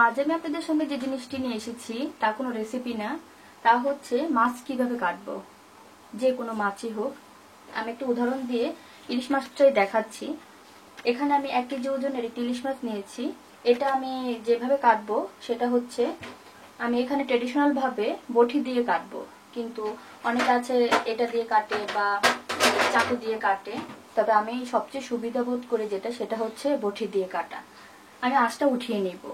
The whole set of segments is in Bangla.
আজ আমি আপনাদের সঙ্গে যে জিনিসটি নিয়ে এসেছি তা কোনো রেসিপি না, তা হচ্ছে মাছ কিভাবে কাটবো। যে কোনো মাছই হোক, আমি একটা উদাহরণ দিয়ে ইলিশ মাছটাই দেখাচ্ছি। এখানে আমি 1 কেজি ওজনের একটি ইলিশ মাছ নিয়েছি। এটা আমি যেভাবে কাটবো সেটা হচ্ছে, আমি এখানে ট্রেডিশনাল ভাবে বটি দিয়ে কাটবো, কিন্তু অনেক আছে এটা দিয়ে কাটে বা চাকু দিয়ে কাটে, তবে আমি সবচেয়ে সুবিধা বোধ করি যেটা, সেটা হচ্ছে বটি দিয়ে কাটা। আমি আঁচটা উঠিয়ে নিব।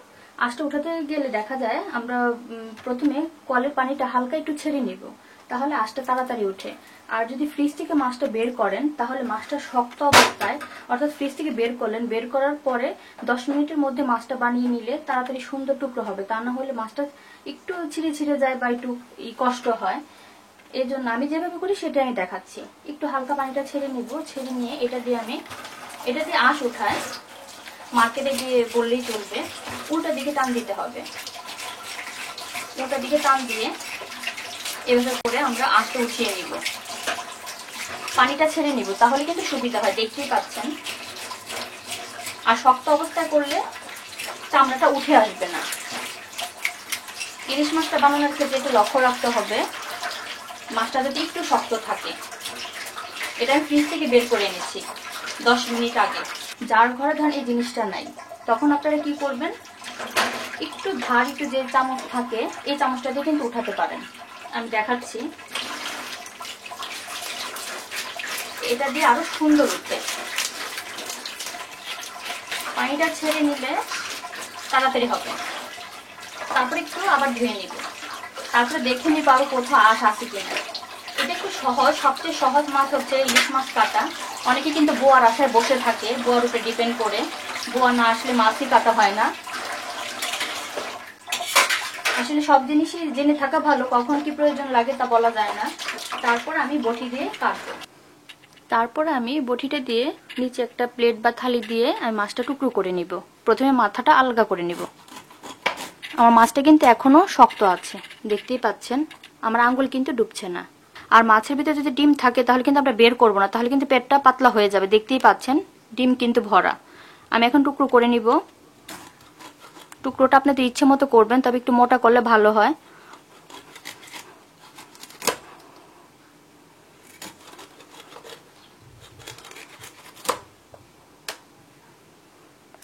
আঁচটা উঠাতে গেলে দেখা যায় আমরা প্রথমে কলের পানিটা হালকা একটু ছেড়ে নিব, তাহলে আঁচটা তাড়াতাড়ি ওঠে। আর যদি ফ্রিজ থেকে মাছটা বের করেন তাহলে মাছটা শক্ত অবস্থায়, অর্থাৎ ফ্রিজ থেকে বের করলেন, বের করার পরে 10 মিনিটের মধ্যে মাছটা বানিয়ে নিলে তাড়াতাড়ি সুন্দর টুকরো হবে। তা না হলে মাছটা একটু ছিঁড়ে ছিঁড়ে যায় বা একটু কষ্ট হয়। এই জন্য আমি যেভাবে করি সেটা আমি দেখাচ্ছি। একটু হালকা পানিটা ছেড়ে নিব, ছেড়ে নিয়ে এটা দিয়ে আঁশ উঠায়, মার্কেটে গিয়ে বললেই চলবে, উল্টা দিকে টান দিতে হবে। উল্টা দিকে টান দিয়ে এভাবে করে আমরা আঁশটা উঠিয়ে নিব, পানিটা ছেড়ে নিব, তাহলে কিন্তু সুবিধা হয়, দেখতেই পাচ্ছেন। আর শক্ত অবস্থায় করলে চামড়াটা উঠে আসবে না। ইলিশ মাছটা বানানোর ক্ষেত্রে একটু লক্ষ্য রাখতে হবে মাছটা যদি একটু শক্ত থাকে। এটা আমি ফ্রিজ থেকে বের করে এনেছি 10 মিনিট আগে। যার ঘরে ধরেন এই জিনিসটা নাই, তখন আপনারা কি করবেন, একটু ধার একটু যে চামচ থাকে এই চামচটা দিয়ে কিন্তু উঠাতে পারেন। আমি দেখাচ্ছি, এটা দিয়ে আরো সুন্দর উঠবে। পানিটা ছেড়ে নিলে তাড়াতাড়ি হবে। তারপরে একটু আবার ধুয়ে নিব, তারপরে দেখে নিব আরো কোথাও আঁশ আছে কিনা। এটা একটু সহজ, সবচেয়ে সহজ মাছ হচ্ছে ইলিশ মাছ কাটা। অনেকে কিন্তু বোয়ার আশায় বসে থাকে, বোয়ার উপরে ডিপেন্ড করে। বোয়া না আসলে মাছই কাটা হয় না। আসলে সব জিনিসই জেনে থাকা ভালো, কখন কি প্রয়োজন লাগে তা বলা যায় না। তারপর আমি বটি দিয়ে কাটবো। তারপর আমি বটিটা দিয়ে নিচে একটা প্লেট বা থালি দিয়ে আমি মাছটা টুকরো করে নিব। প্রথমে মাথাটা আলগা করে নিব। আমার মাছটা কিন্তু এখনো শক্ত আছে, দেখতেই পাচ্ছেন, আমার আঙ্গুল কিন্তু ডুবছে না। আর মাছের ভিতরে যদি ডিম থাকে তাহলে কিন্তু আমরা বের করবো না, তাহলে কিন্তু পেটটা পাতলা হয়ে যাবে। দেখতেই পাচ্ছেন ডিম কিন্তু ভরা। আমি এখন টুকরো করে নিব। টুকরোটা আপনাদের ইচ্ছে মতো করবেন, তবে একটু মোটা করলে ভালো হয়।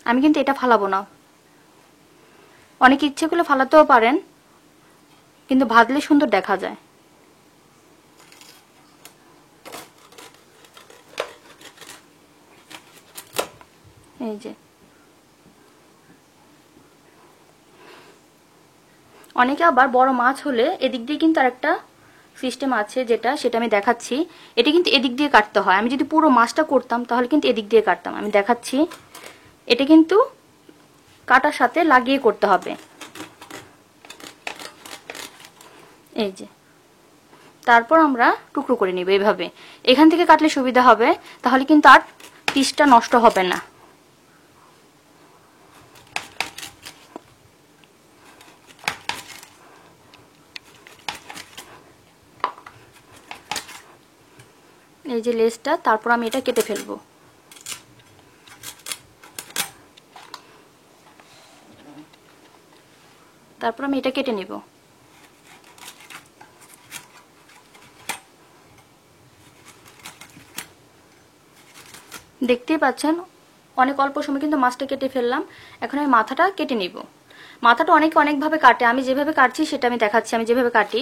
আমি কিন্তু এটা ফালাবো না, অনেকে ইচ্ছে করলে ফালাতেও পারেন, কিন্তু ভাজলে সুন্দর দেখা যায়। এই যে অনেকে আবার বড় মাছ হলে এদিক দিয়ে কিন্তু আরেকটা সিস্টেম আছে, সেটা আমি দেখাচ্ছি। এটা কিন্তু এদিক দিয়ে কাটতে হয়। আমি যদি পুরো মাছটা করতাম তাহলে কিন্তু এদিক দিয়ে কাটতাম। আমি দেখাচ্ছি, এটা কিন্তু কাটার সাথে লাগিয়ে করতে হবে। এই যে, তারপর আমরা টুকরো করে নিব এইভাবে। এখান থেকে কাটলে সুবিধা হবে, তাহলে কিন্তু আর পিসটা নষ্ট হবে না। এই যে লেজটা, তারপর আমি এটা কেটে ফেলবো। তারপর আমি এটা কেটে নিব। দেখতেই পাচ্ছেন অনেক অল্প সময় কিন্তু মাছটা কেটে ফেললাম। এখন আমি মাথাটা কেটে নিব। মাথাটা অনেকে অনেকভাবে কাটে, আমি যেভাবে কাটছি সেটা আমি দেখাচ্ছি। আমি যেভাবে কাটি,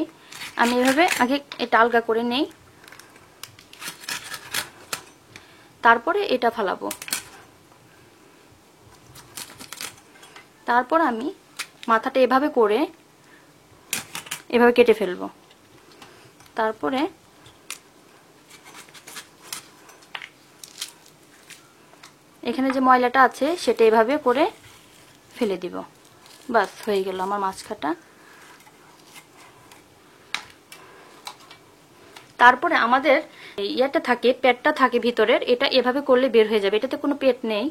আমি এভাবে আগে এটা আলগা করে নেই, তারপরে এটা ফালাবো। তারপর আমি মাথাটা এভাবে করে এভাবে কেটে ফেলবো। তারপরে এখানে যে ময়লাটা আছে সেটা এভাবে করে ফেলে দিব। বাস, হয়ে গেল আমার মাছ কাটা। তারপরে আমাদের ইয়াটা থাকে, পেটটা থাকে ভিতরের, এটা এভাবে করলে বের হয়ে যাবে। এটাতে কোনো পেট নেই,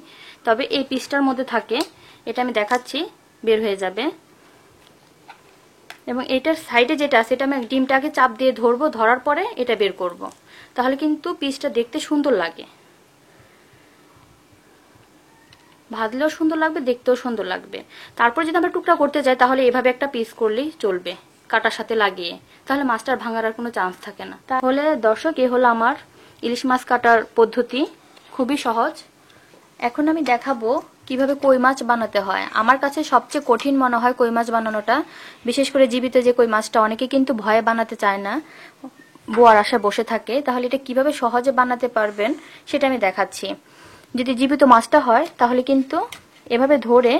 তবে এই পিসটার মধ্যে থাকে। এটা আমি দেখাচ্ছি, বের হয়ে যাবে। এবং এটার সাইডে যেটা আছে, এটা আমি ডিমটাকে চাপ দিয়ে ধরবো, ধরার পরে এটা বের করব। তাহলে কিন্তু পিসটা দেখতে সুন্দর লাগে। ভাজলেও সুন্দর লাগবে, দেখতেও সুন্দর লাগবে। তারপর যদি আমরা টুকরা করতে যাই তাহলে এভাবে একটা পিস করলেই চলবে, কাটার সাথে লাগিয়ে, তাহলে মাছটার ভাঙার আর কোনো চান্স থাকে না। তাহলে দর্শক, এ হলো আমার ইলিশ মাছ কাটার পদ্ধতি, খুবই সহজ। এখন আমি দেখাবো কিভাবে কই মাছ বানাতে হয়। আমার কাছে সবচেয়ে কঠিন মনে হয় কই মাছ বানানোটা, বিশেষ করে জীবিত যে কই মাছটা, অনেকে কিন্তু ভয়ে বানাতে চায় না, বোয়ার আশায় বসে থাকে। তাহলে এটা কিভাবে সহজে বানাতে পারবেন সেটা আমি দেখাচ্ছি। যদি জীবিত মাছটা হয় তাহলে কিন্তু এভাবে ধরে,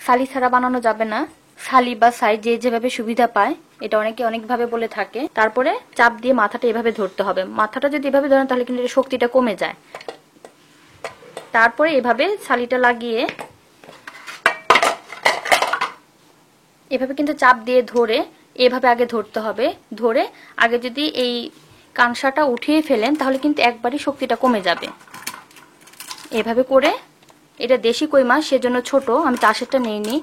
সালি ছাড়া বানানো যাবে না, সালি বা সাই যে যেভাবে সুবিধা পায়, এটা অনেকে অনেকভাবে বলে থাকে। তারপরে চাপ দিয়ে মাথাটা এভাবে ধরতে হবে। মাথাটা যদি এভাবে ধরেন তাহলে কিন্তু শক্তিটা কমে যায়। তারপরে এভাবে ছালিটা লাগিয়ে এভাবে কিন্তু চাপ দিয়ে ধরে এভাবে আগে ধরতে হবে। ধরে আগে যদি এই কানসাটা উঠিয়ে ফেলেন তাহলে কিন্তু একবারই শক্তিটা কমে যাবে। এভাবে করে, এটা দেশি কই মাছ সেজন্য ছোট, আমি চাষেরটা নিইনি।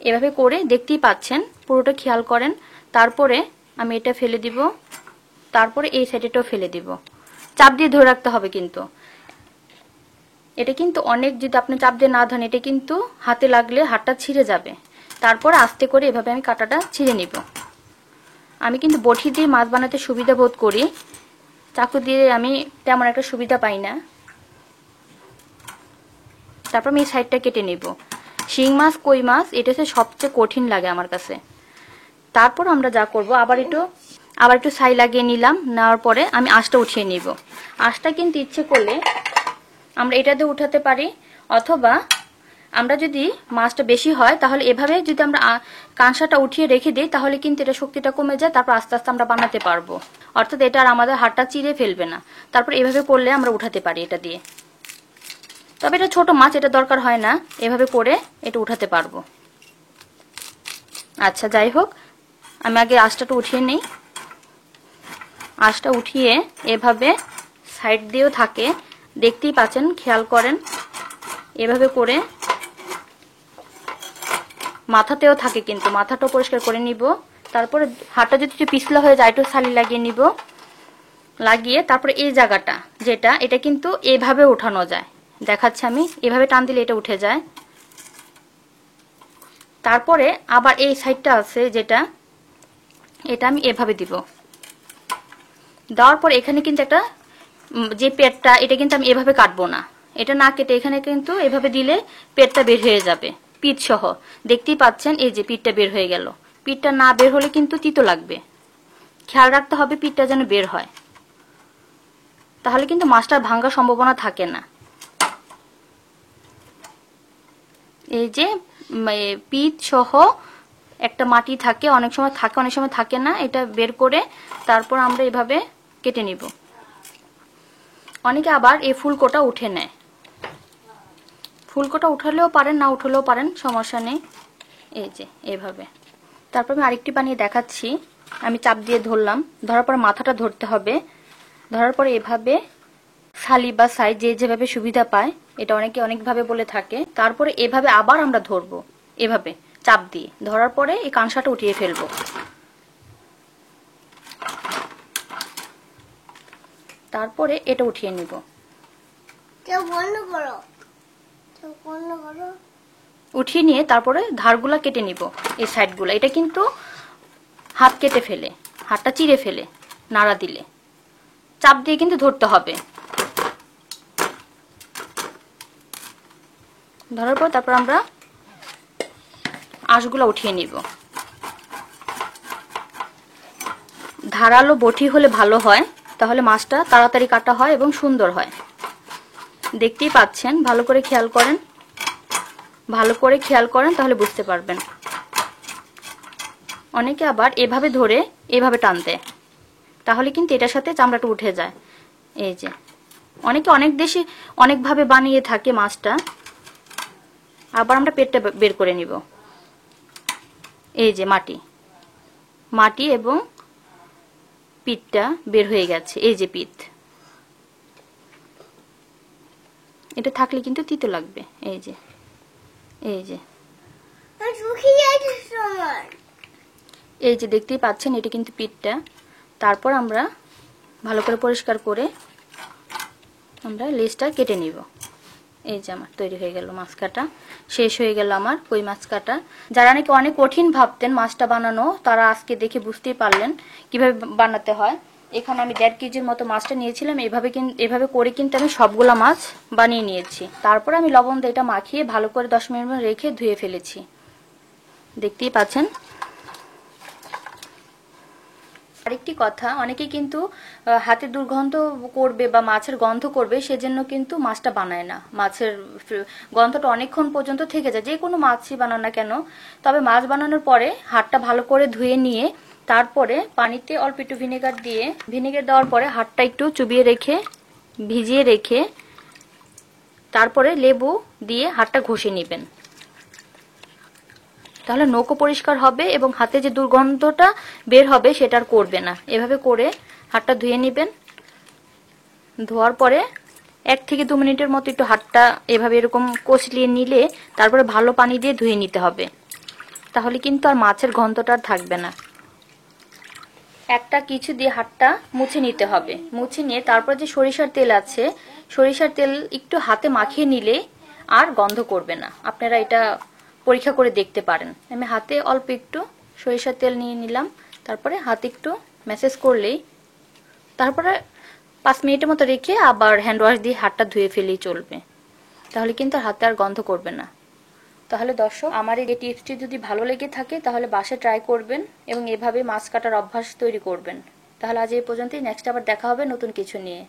এভাবে করে দেখতেই পাচ্ছেন, পুরোটা খেয়াল করেন। তারপরে আমি এটা ফেলে দিব, তারপরে এই সাইডেটাও ফেলে দিব। চাপ দিয়ে ধরে রাখতে হবে কিন্তু। এটা কিন্তু অনেক, যদি আপনি চাপ দিয়ে না ধরেন এটা কিন্তু হাতে লাগলে হাতটা ছিঁড়ে যাবে। তারপর আস্তে করে এভাবে আমি কাঁটাটা ছিঁড়ে নিব। আমি কিন্তু বটি দিয়ে মাছ বানাতে সুবিধা বোধ করি, চাকু দিয়ে আমি তেমন একটা সুবিধা পাই না। তারপর আমি এই সাইডটা কেটে নিব। শিং মাছ, কই মাছ, এটা হচ্ছে সবচেয়ে কঠিন লাগে আমার কাছে। তারপর আমরা যা করব, আবার একটু ছাই লাগিয়ে নিলাম। নেওয়ার পরে আমি আঁশটা উঠিয়ে নিব। আঁশটা কিন্তু ইচ্ছে করলে আমরা এটা দিয়ে উঠাতে পারি, অথবা আমরা যদি মাছটা বেশি হয় তাহলে এভাবে যদি আমরা কাঁসাটা উঠিয়ে রেখে দিই তাহলে কিন্তু এটা শক্তিটা কমে যায়। তারপর আস্তে আস্তে আমরা বানাতে পারবো, অর্থাৎ এটা আর আমাদের হাতটা চিরে ফেলবে না। তারপর এভাবে করলে আমরা উঠাতে পারি এটা দিয়ে। তবে এটা ছোট মাছ, এটা দরকার হয় না, এভাবে করে এটা উঠাতে পারবো। আচ্ছা, যাই হোক, আমি আগে আঁশটা উঠিয়ে নিই। আঁশটা উঠিয়ে এভাবে সাইড দিয়েও থাকে, দেখতেই পাচ্ছেন, খেয়াল করেন। এভাবে করে মাথাতেও থাকে, কিন্তু মাথাটাও পরিষ্কার করে নিব। তারপরে হাতটা যদি একটু পিছলা হয়ে যায় একটু ছালি লাগিয়ে নিব। লাগিয়ে তারপরে এই জায়গাটা যেটা, এটা কিন্তু এভাবে উঠানো যায়, দেখাচ্ছি আমি। এভাবে টান দিলে এটা উঠে যায়। তারপরে আবার এই সাইডটা আছে যেটা, এটা আমি এভাবে দিব। দেওয়ার পর এখানে কিন্তু একটা, যে পেটটা, এটা কিন্তু আমি এভাবে কাটবো না, এটা না কেটে এখানে কিন্তু এভাবে দিলে পেটটা বের হয়ে যাবে, পিঠ সহ। দেখতেই পাচ্ছেন, এই যে পিঠটা বের হয়ে গেল। পিঠটা না বের হলে কিন্তু তিতো লাগবে, খেয়াল রাখতে হবে পিঠটা যেন বের হয়, তাহলে কিন্তু মাছটার ভাঙার সম্ভাবনা থাকে না। এই যে পিঠ সহ একটা মাটি থাকে, অনেক সময় থাকে অনেক সময় থাকে না, এটা বের করে তারপর আমরা এভাবে কেটে নিব। অনেকে আবার এই ফুলকোটা উঠে নেয়, ফুলকোটা উঠালেও পারেন, না উঠালেও পারেন, সমস্যা নেই। এই যে এভাবে। তারপর আমি আরেকটি বানিয়ে দেখাচ্ছি। আমি চাপ দিয়ে ধরলাম, ধরার পর মাথাটা ধরতে হবে। ধরার পরে এভাবে সালি বা সাই যে যেভাবে সুবিধা পায়, এটা অনেকে অনেকভাবে বলে থাকে। তারপরে এভাবে আবার আমরা ধরবো, এভাবে চাপ দিয়ে ধরার পরে এই কাঁসাটা উঠিয়ে ফেলবো। তারপরে এটা উঠিয়ে নিব। উঠিয়ে নিয়ে তারপরে ধারগুলা কেটে নিব, এই সাইডগুলা। এটা কিন্তু হাত কেটে ফেলে, হাতটা চিরে ফেলে, নাড়া দিলে চাপ দিয়ে কিন্তু ধরতে হবে। ধরার পর তারপর আমরা আঁশগুলা উঠিয়ে নিব। ধারালো বটি হলে ভালো হয়, তাহলে মাছটা তাড়াতাড়ি কাটা হয় এবং সুন্দর হয়। দেখতেই পাচ্ছেন, ভালো করে খেয়াল করেন, ভালো করে খেয়াল করেন, তাহলে বুঝতে পারবেন। অনেকে আবার এভাবে ধরে এভাবে টানতে, তাহলে কিন্তু এটার সাথে চামড়াটা উঠে যায়। এই যে অনেকে অনেক দেশে অনেকভাবে বানিয়ে থাকে মাছটা। আবার আমরা পেটটা বের করে নিব। এই যে মাটি এবং পিঠটা বের হয়ে গেছে, এই যে পিঠ, এটা থাকলে কিন্তু তিতো লাগবে। এই যে এই যে দেখতেই পাচ্ছেন, এটা কিন্তু পিঠটা। তারপর আমরা ভালো করে পরিষ্কার করে আমরা লেজটা কেটে নিব। এই যে আমার তৈরি হয়ে গেল মাছ কাটা, শেষ হয়ে গেল আমার কই মাছ কাটা। যারা নাকি অনেক কঠিন ভাবতেন মাছটা বানানো, তারা আজকে দেখে বুঝতেই পারলেন কিভাবে বানাতে হয়। এখানে আমি 1.5 কেজির মতো মাছটা নিয়েছিলাম। এভাবে করে কিন্তু আমি সবগুলা মাছ বানিয়ে নিয়েছি। তারপর আমি লবণ দিয়ে এটা মাখিয়ে ভালো করে 10 মিনিট রেখে ধুয়ে ফেলেছি। দেখতেই পাচ্ছেন। আরেকটি কথা, অনেকে কিন্তু হাতে দুর্গন্ধ করবে বা মাছের গন্ধ করবে সেজন্য কিন্তু মাছটা বানায় না। মাছের গন্ধটা অনেকক্ষণ পর্যন্ত থেকে যায়, যে কোনো মাছই বানান না কেন। তবে মাছ বানানোর পরে হাতটা ভালো করে ধুয়ে নিয়ে তারপরে পানিতে অল্প একটু ভিনেগার দেওয়ার পরে হাতটা একটু চুবিয়ে রেখে ভিজিয়ে রেখে তারপরে লেবু দিয়ে হাতটা ঘষে নেবেন। তাহলে নখও পরিষ্কার হবে এবং হাতে যে দুর্গন্ধটা বের হবে সেটা আর করবে না। এভাবে করে হাতটা ধুয়ে নেবেন। ধোয়ার পরে 1 থেকে 2 মিনিটের মতো একটু হাতটা এভাবে এরকম কষলিয়ে নিলে তারপরে ভালো পানি দিয়ে ধুয়ে নিতে হবে। তাহলে কিন্তু আর মাছের গন্ধটা আর থাকবে না। একটা কিছু দিয়ে হাতটা মুছে নিতে হবে। মুছে নিয়ে তারপর যে সরিষার তেল আছে, সরিষার তেল একটু হাতে মাখিয়ে নিলে আর গন্ধ করবে না। আপনারা এটা পরীক্ষা করে দেখতে পারেন। আমি হাতে অল্প একটু সরিষার তেল নিয়ে নিলাম, তারপরে হাতে একটু ম্যাসেজ করলেই তারপরে 5 মিনিটের মতো রেখে আবার হ্যান্ড ওয়াশ দিয়ে হাতটা ধুয়ে ফেলেই চলবে। তাহলে কিন্তু হাতে আর গন্ধ করবে না। তাহলে দর্শক, আমার এই টিপসটি যদি ভালো লেগে থাকে তাহলে বাসায় ট্রাই করবেন এবং এভাবে মাছ কাটার অভ্যাস তৈরি করবেন। তাহলে আজ এই পর্যন্তই। নেক্সট আবার দেখা হবে নতুন কিছু নিয়ে।